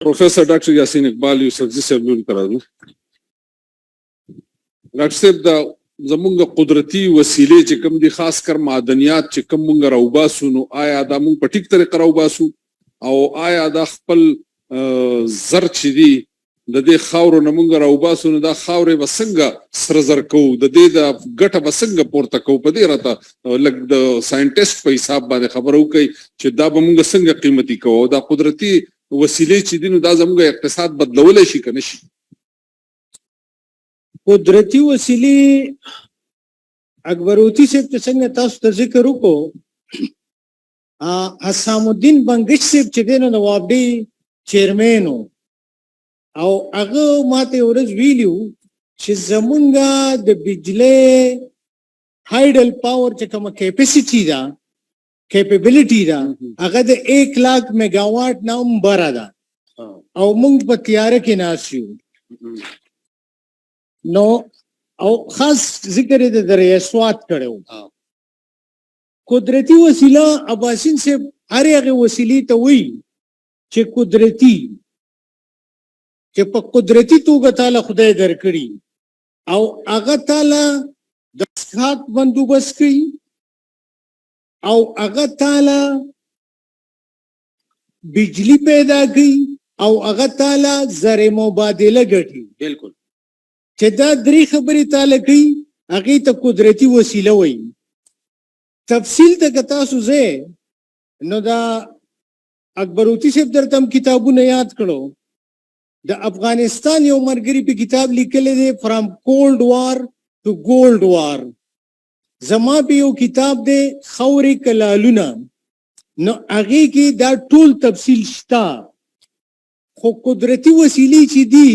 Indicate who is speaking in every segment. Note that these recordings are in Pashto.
Speaker 1: Professor Dr. Yaseen Iqbal Yusufzai صاحب لوري ته راځو. ډاکټر صاحب دا زمونږ قدرتي وسیلې چې کوم دي خاص کر معدنیات چې کوم مونږ راوباسو نو آیا دا مونږ په ټیک طریقه راوباسو او آیا دا خپل زر چې دي د دې خاورو نه مونږ راوباسو نو دا خاورې به څنګه سره زر کوو د دې د ګټه به څنګه پورته کوو په دې راته لږ د ساینټسټ په حساب باندې خبره وکړئ چې دا به مونږ څنګه قیمتي کوو دا قدرتي وسیلې چې دي نو دا زموږ اقتصاد بدلولی شي که نه شي
Speaker 2: قدرتي وسیلې اکبروتی صاحب ته څنګه تاسو ته ذکر وکړو حسام الدین بنگش صاحب چې دی نو نواب ډي چیرمین او هغه ماته ورځ ویلیو چې زمونږ د بجلی هایډل پاور چې کومه کیپیسټي ده کیپیبلیټي ده هغه د 1 लाख میگاواټ نه هم بره ده او موږ په تیاره کې ناست یو نو او خاص ذکر یې د دریای سوات کړی و قدرتي وسیله عباسین صاحب هر هغې وسیلې ته وایي چې قدرتي چې په قدرتي توګه تاله خدای درکړي او هغه تاله د څښاک بندوبست کوي او هغه تاله بجلی پیدا کوي او هغه تاله زر مبادله ګټي
Speaker 1: بالکل
Speaker 2: چې دا درې خبرې تاله کوي هغې ته قدرتي وسیله وایي تفصیل ته که تاسو ځئ نو دا اکبروتی صاحب درته هم کتابونه یاد کړو د افغانستان یو ملګري په کتاب لیکلی دی فرام کولډ وار ټو ګولډ وار زما په یو کتاب دی خورې کلالونه نو هغې کې دا ټول تفصیل شته خو قدرتي وسیلې چې دي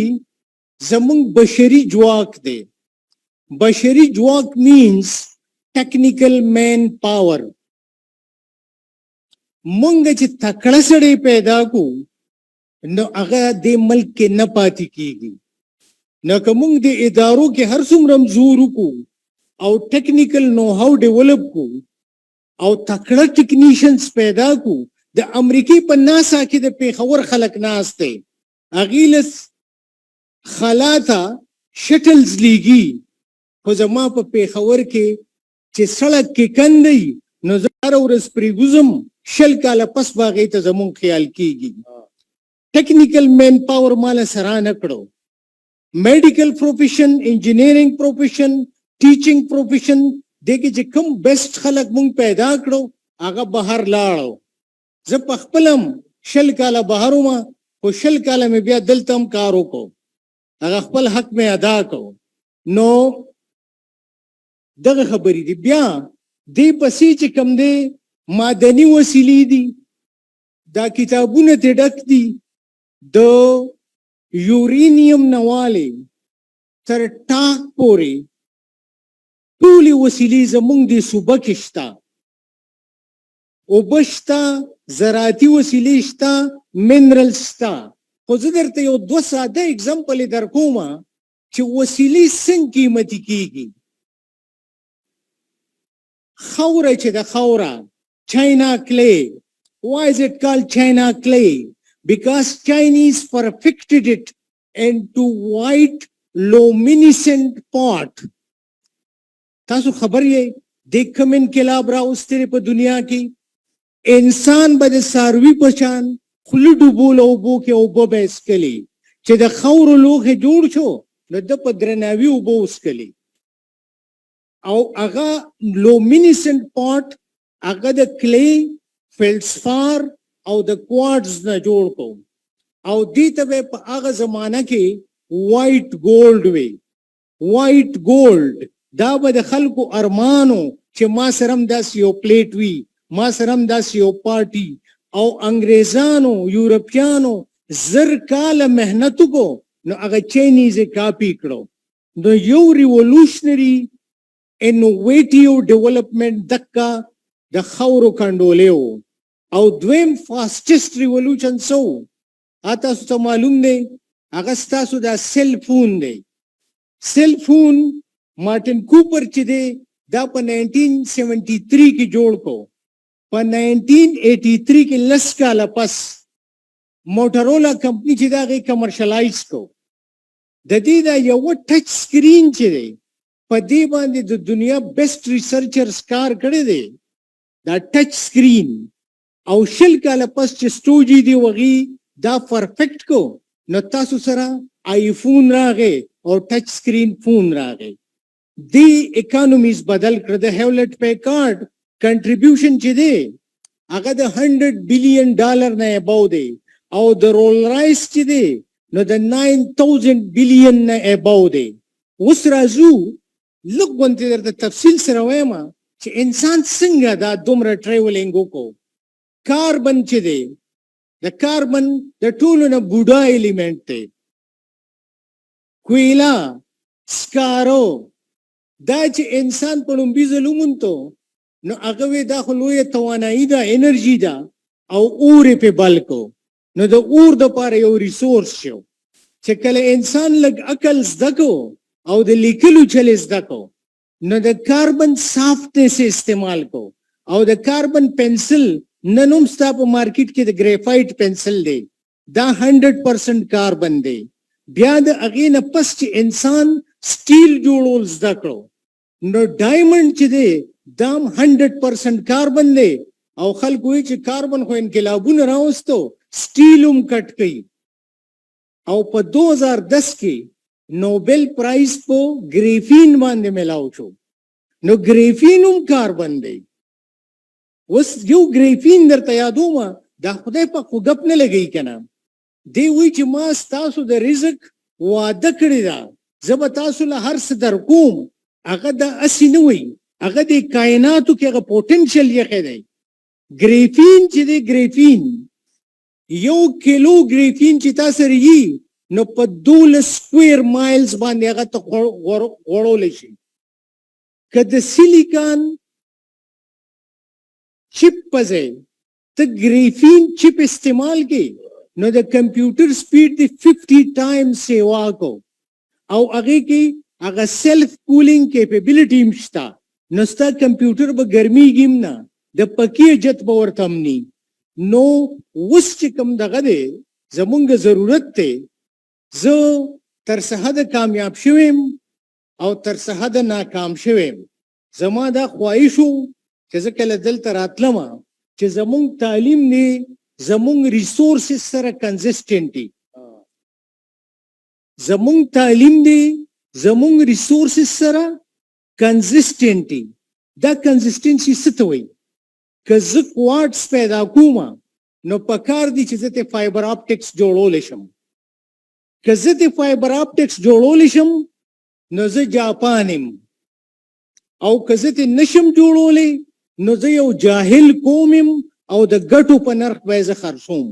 Speaker 2: زمونږ بشري ځواک دی بشري ځواک مینس ټیکنیکل مین پاور مونږ چې تکړه سړی پیدا کو نو هغه دې ملک کې نه پاتې کیږي نو که مونږ د ادارو کې هر څومره زور وکړو او ټیکنیکل نو هاو ډیولپ کو او تکړه ټیکنیشنز پیدا کو د امریکای په ناسا کې د پیښور خلک ناسته هغې له خلا ته شټلز لیږي خو زما په پیښور کې چې سړک کې کندی نو زه هره ورځ پرې ګوزم 20 کاله پس به هغې ته زمونږ خیال کېږي ټیکنیکل مین پاور ماله سره نه کړو میډیکل پروفیشن انجینیرینګ پروفیشن ټیچینګ پروفیشن دې کې چې کوم بیسټ خلک مونږ پیدا کړو هغه بهر لاړو زه په خپل هم 20 کاله بهر وم خو 20 کاله مې بیا دلته هم کار وکړو هغه خپل حق مې ادا کړو نو دغه خبرې دي بیا دې پسې چې کوم دی معدني وسیلې دي دا کتابونه ترې ډک دي د یورینیم نه والې تر ټاک پورې ټولې وسیلې زمونږ د صوبه کې شته اوبه شته زراعتي وسیلې شته منرلز شته خو زه درته یو 2 ساده اګزامپل یې درکوم چې وسیلې څنګه قیمتي کیږي خاوره چې د خاوره چاینا کلی why is it called China clay because Chinese perfected it into white luminescent pot تاسو خبر یې د کوم انقلاب راوستلی په دنیا کې انسان به د څاروي په شان خوله ډوبول اوبو کې اوبه به څښلې چې د خاورو لوښی جوړ شو نو ده په درناوي اوبه وڅښلې او هغه لومینسنټ پاټ هغه د کلی فیلسفار او د کوارټز نه جوړ کو او دې ته به په هغه زمانه کې وایټ ګولډ وي وایټ ګولډ دا به د خلکو ارمانو چې ما سره هم داسې یو پلیټ وي ما سره هم داسې یو پارټي او انګریزانو یورپیانو زر کاله محنت وکړو نو هغه چاینیز یې کاپي کړو نو یو ریولوشنري انوویټیو ډیولپمنټ دکه د خاورو کنډولې و او دویم فاسټسټ ریولوشن څه و تاسو ته معلوم دی هغه ستاسو دا سیل فون دی سیل فون مارټن کوپر چې دی دا په 1973 کې جوړ کو په 1983 کې لس کاله پس موټرولا کمپنی چې دا غي کمرشلایز کو د دې دا یو ټچ سکرین چې دی په دې باندې د دنیا بیسټ ریسرچرز کار کړی دی دا ټچ سکرین او شل کاله پس چې سټوجي دی وغي دا پرفیکټ کو نو تاسو سره آیفون راغی او ټچ سکرین فون راغی دی اکانومیز بدل کړ د هیولټ پیکارډ کنټریبیوشن چې دی هغه د $100 billion نه ابو دی او د رول رایس چې دی نو د 9,000 billion نه ابو دی اوس راځو لږ غونډه درته تفصیل سره وایم چې انسان څنګه دا دومره ټریولینګ وکړو کاربن چې دی د کاربن د ټولو نه بوډا الیمنٹ دی کویلا سکارو دا چې انسان په لومبي ظلمونتو نو هغه دا خو لویه توانایي ده انرژي ده او اور په بلکو نو د اور د پاره یو ریسورس شو چې کله انسان لګ عقل زده کو او د لیکلو چل زده کو نو د کاربن سافټنس استعمال کو او د کاربن پنسل ننوم ستا په مارکیټ کې د ګریفایټ پنسل دی دا 100% کاربن دی بیا د هغې نه پس چې انسان سټیل جوړول زده کړو نو ډایمنډ چې دی دام 100% کاربن دی او خلکو وایي چې کاربن خو انقلابونه راوستو سټیل هم کټ کوي او په 2010 کې نوبل پرایز په ګریفین باندې ملاو شو نو ګریفین هم کاربن دی اوس یو ګریفین درته یادوم دا خدای په خو ګپ نه لګی کنه دی وی چې ما تاسو د رزق وعده کړی دا زه به تاسو له هر څه در کوم هغه د اسی نه وي هغه د کائناتو کې هغه پوتنشل یې دی ګریفین چې دی ګریفین یو کیلو ګریفین چې تاسو ریږي نو په 12 سکویر مایلز باندې هغه ته غوړول شي که د سیلیکان چپ پځه ته ګریفین چپ استعمال کی نو د کمپیوټر سپیډ دی 50 ټایمز سیوا کو او هغه کې هغه سیلف کولینګ کیپیبلیټی مشتا نو ستا کمپیوټر به ګرمیږي نه د پکی جت به ورته امني نو وس چې کوم دغه دی زمونږ ضرورت ته زه تر څه د کامیاب شوم او تر څه د ناکام شوم زما دا خواهشو چې زه کله دلته راتلم چې زمونږ تعلیم دی زمونږ ریسورسز سره کنسسټنټي زمونږ تعلیم دی زمونږ ریسورسز سره کنسسټنټي دا کنسسټنسي څه ته وایي که زه کوارټس پیدا کوم نو پکار دی چې زه ته فایبر آپټکس جوړولی شم که زه ته فایبر آپټکس جوړولی شم نو زه جاپان یم او که زه ته نشم جوړولی نو زه یو جاهل قوم یم او د ګټو په نرخ به زه خرڅوم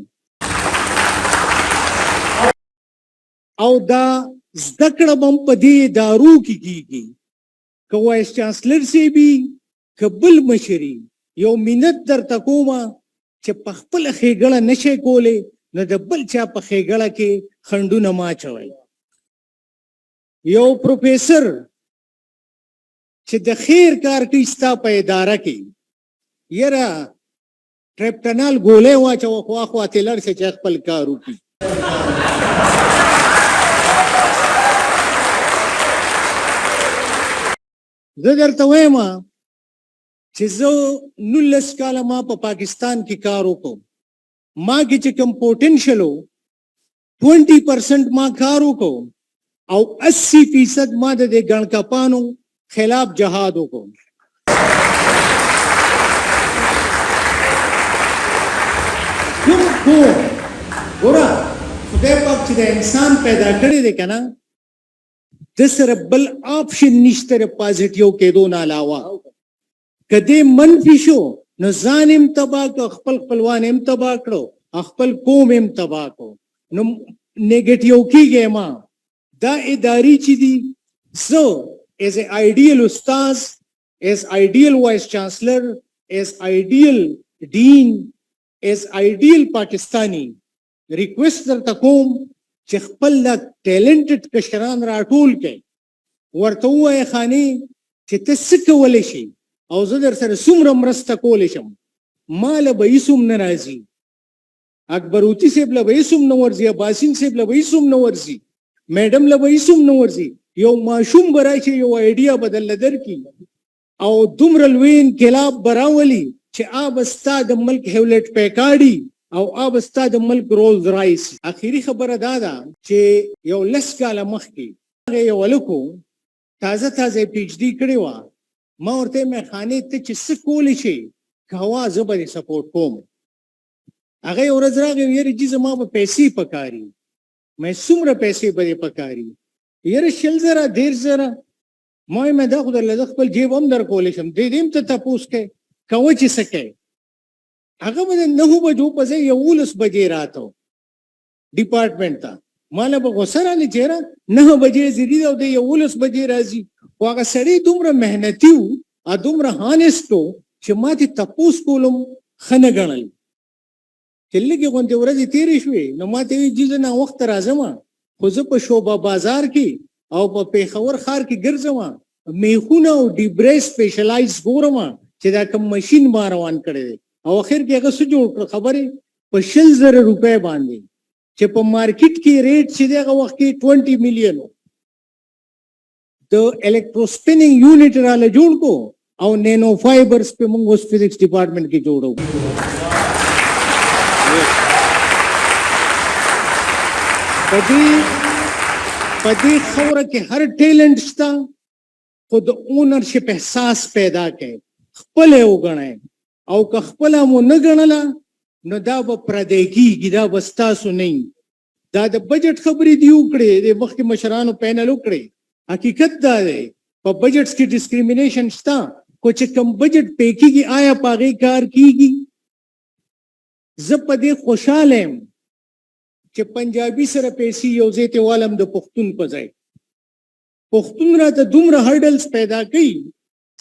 Speaker 2: او دا زده کړه به هم په دې ادارو کې کېږي که وایس چانسلر صاحبي که بل مشري یو منت درته کومه چې په خپله ښېګړه نشئ کولی نو د بل چا په ښېګړه کې خنډونه مه اچوئ یو پروفیسر چې د خیر کار کوي ستا په اداره کې یاره ټریپټنال ګولۍ واچوه خوا خواته لاړ شه چې خپل کار وکړي زه درته وایم چې زه 19 کاله ما په پاکستان کې کار وکړم ما کې چې کوم پوټنشل و 20% ما کار وکړم او 80% ما د ګڼکپانو خلاف جهاد وکړم ګوره خدای پاک چې د انسان پیدا کړی دی که نه د سره بل آپشن نشته د پازیټیو کېدو نه علاوه که دې منفي شو نو ځان هم تباه کړو خپل خپلوان هم تباه کړو خپل قوم هم تباه کړو نو نیګیټیو کېږي ما دا ادارې چې دي زه as an ideal استاذ as ideal vice chancellor as ideal dean as ideal پاکستانی ریکویسټ درته کوم چې خپل ټیلنټډ کشران راټول کړئ ورته ووایه خاني چې ته څه کولی شي او زه در سره څومره مرسته کولی شم ما له به هېڅ هم نه راځي اکبروتی صاحب له ویسوم نو ورزي باسین صاحب له ویسوم نو ورزي میډم له ویسوم نو ورزي یو ماشوم برای چې یو ایډیا بدل لدر کی او دومره لوی انقلاب براولي چې آب استا د ملک هیولټ پیکاډي او آب استا د ملک رولز رایس. اخیری خبره دا ده چې یو لس کاله مخکې یو ولکو تازه پی ایچ ډي کړی و، ما ورته مې خانې ته چې څه کولی شي کوا زه به دې سپورټ کوم. هغه یو ورځ راغی یاره جي زما به پیسې پکاري. مې څومره پیسې به دې پکاري؟ یاره 100,000 1,000. ما یې دا خو درله خپل جیب هم در کولی شم، دې دې هم ته تپوس کوې کوه چې څه کوې. هغه به د 9 بجو په ځای 11 بجې راته ډپارټمنټ ته. ماله به غوسه رالې چې یاره 9 بجې ځي او د 11 بجې راځي. خو هغه سړی دومره محنتي و او دومره هانسټ و چې ما ترې تپوس کولم ښه نه ګڼل. چې لږې غوندې ورځې تېرې شوې نو ما ته ویل جي زه ناوخته راځم، خو زه په شوبه بازار کې او په پېښور ښار کې ګرځم، میخونه او ډیبرې سپیشلایز ګورم چې دا کوم ماشین ما روان کړی دی. او اخر کې هغه څه جوړ کړ خبرې په 100,000 روپۍ باندې چې په مارکیټ کې ریټ چې دی هغه وخت کې 20 میلیون و. د الکتروسپیننګ یونټ راله جوړ کو او نینو فایبرز په موږ اوس فزکس ډپارټمنټ کې جوړو. په دې خوره کې هر ټیلنټ شته، خو د اونرشپ احساس پیدا کړئ، خپل یې وګڼئ او که خپله مو نه ګڼله نو دا به پردی کېږي، دا به ستاسو نه وي. دا د بجټ خبرې دي وکړې، د مخکې مشرانو پینل وکړې. حقیقت دا دی په بجټس کې ډسکریمینیشن شته، خو چې کوم بجټ پې کېږي آیا په هغې کار کېږي؟ زه په دې خوشحاله یم چې پنجابي سره پیسې یو ځای ته والم د پښتون په ځای. پښتون راته دومره هرډلز پیدا کوي.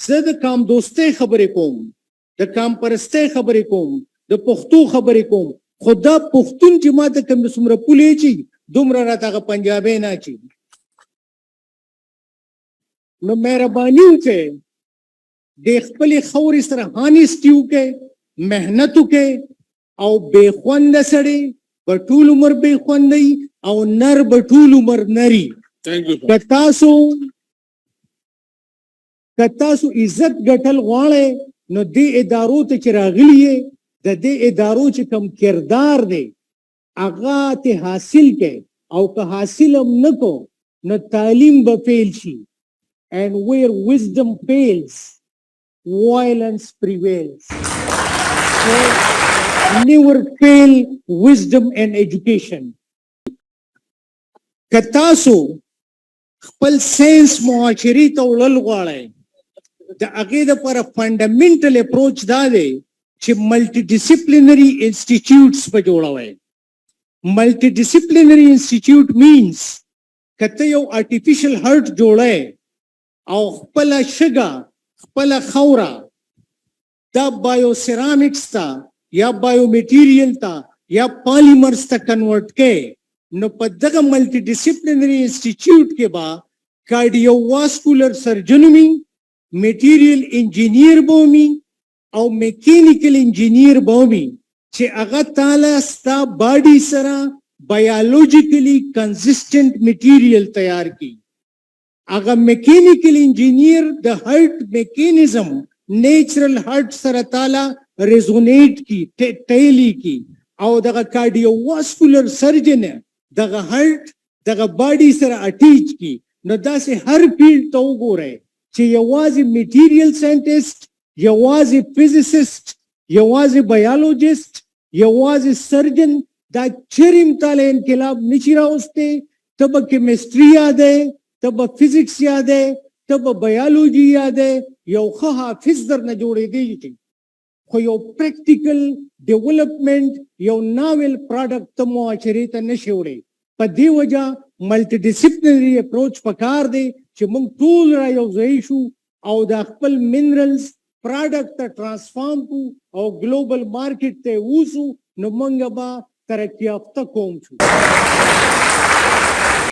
Speaker 2: زه د کام دوستۍ خبرې کوم، د کام پرستۍ خبرې کوم، د پښتو خبرې کوم، خو دا پښتون چې ما ته کوم څومره پولې چي دومره راته هغه پنجابی نه چي. نو مهرباني وکړئ د خپلې خاورې سره هانسټي وکړئ، محنت وکړئ او بې خونده سړی به ټول عمر بې خوندی او نر به ټول عمر نري. که تاسو عزت ګټل غواړئ نو دې ادارو ته چې راغلي یې د دې ادارو چې کوم کردار دی هغه ته حاصل کړئ، او که حاصل هم نه کو نو تعلیم به فیل شي. And where wisdom fails, violence prevails. So, never fail wisdom and education. که تاسو خپل ساينس معاشري ته وړل غواړئ د هغې دپاره فنډامنټل اپروچ دا دی چې ملټي ډسپلینري انسټیټیوټس به جوړوئ. ملټي ډسپلینري انسټیټیوټ مینس که ته یو آرټیفیشل هارټ جوړئ او خپله شګه خپله خوره دا بایو سیرامیکس ته یا بایو میټیریل ته یا پالیمرز ته کنورټ کړئ، نو په دغه ملټي ډسپلینري انسټیټیوټ کې به کارډیو واسکولر سرجن وي، میټیریل انجینیر به وي او میکینیکل انجینیر به وي چې هغه تاله ستا باډي سره بایولوجیکلی کنسسټنټ میټیریل تیار کړي. هغه میکینیکل انجینیر د هارت میکانیزم نیچرل هارت سره تاله ریزونیټ کی ټیلی کی، او دغه کارډیو واسکولر سرجن دغه هارت دغه باډي سره اټیچ کی. نو داسې هر فیلډ ته وګورئ چې یوازې میټیریل ساینټیسټ، یوازې فزیسسټ، یوازې بایولوجسټ، یوازې سرجن دا چرېم تاله انقلاب نشي راوستی. ته به کیمسټري یادی، ته به فزیکس یادی، ته به بایولوجي یادی، یو ښه حافظ درنه جوړېدی، خو یو پریکټیکل ډیولپمنٹ یو ناول پروډکټ ته معاشرې ته نشي وړی. په دې وجه ملټي ډسپلینري اپروچ پکار دی چې موږ ټول را یو ځای شو او د خپل منرلز پروډکټ ته ټرانسفارم کو او ګلوبل مارکیټ ته ووځو، نو موږ به ترقي یافته قوم شو.